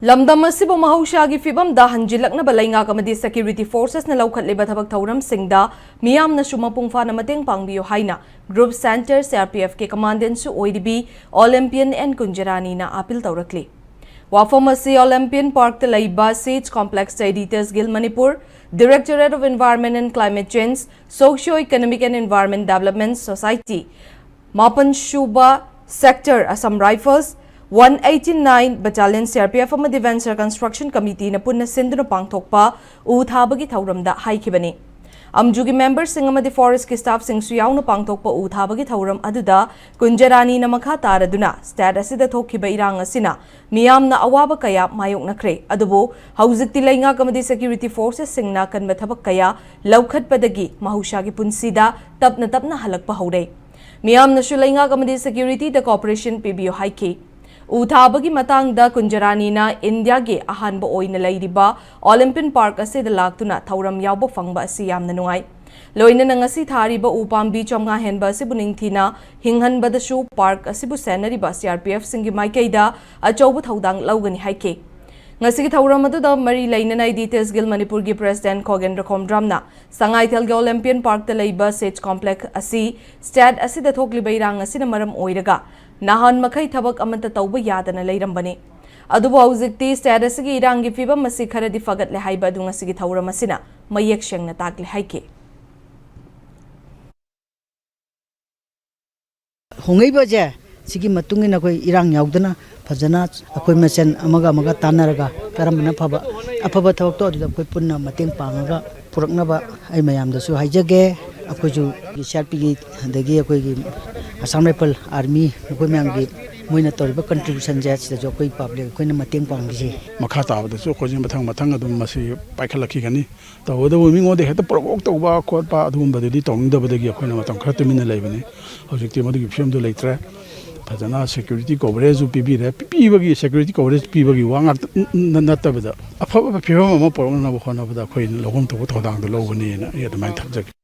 Lamdam asibu mahaushagi fibam da hanjilaknaba laingak amadi security forces na laukhatleba thabak thauramsingda miyamna sumapungfa na mateng pangbiyo haina group center CRPF ke commandant su oidibi Olympian and Kunjarani na appeal taurakli. Wafom asi Olympian Park ta laiba Sage Complex Editors Guild Manipur, Directorate of Environment and Climate Change, Socio-Economic and Environment Development Society, Mapan Shuba Sector Assam Rifles, 189 Battalion CRPF amadi Venture Construction Committee na punna sinduna pangthokpa uthabagi thauramda haikibani. Amjugi members sing amadi forest ki staff sing su yauna pangthokpa uthabagi thauram aduda Kunjarani na makha taraduna stat asida thokhiba irang asina miyamna awaba kaya mayoknakre adubu hauzikti lainga kamadi security forces singna kanba thabak kaya laukhatpadagi mahushagi punsida tapna halakpa haurai. Miyamna su lainga kamadi security the cooperation PBO haiki. Uthabagi matang da Kunjarani na India ge ahanba oina lairiba Olympian Park ase da laktuna thauram yawba fangba asi yamna nungai. Loina na ngasi thariba upambi chomnga henba asibu ningthina hinghanba da shu park asibu senariba CRPF singi maikaida achaubu thaudang laugani haike. Ngasi ki thauram adu da mari laina na Editors Guild Manipur gi President Khogendra Khomdramna Sangaithal ge Olympian Park ta laiba Sage Complex asi stad asi da thokliba irang asi na maram oiraga Nahan makai thabak amanta tauba yadana leirambani. Adubu hauzikti stad asigi irangi fibam masi kharadi fagat le haiba adu ngasigi thauram asina mayek shengna takle haike. Hongai baje sigi matungina koi irang yaudana fajana akoi mesen amaga tanaraga karamna phaba aphaba thawak to adu koi punna mateng pangaga puraknaba ai mayamda su haijage akoi ju CRP gi dagi akoi gi Assam Rifle Army akoi myang gi moina toriba contribution je sida jo koi public koi na mateng panggi makha tabada su khojin mathang adum masi paikhalaki gani tawda mi ngode heta provoke tawba khotpa adum badidi tawngdabadagi akoi na matang khara tumina laibani hojikti madigi film do leitre fajana security coverage pibire pibagi security coverage pibagi wanga natabada afa film ama porona khona bada khoi logom to thodang do lobani na yadamai thakjak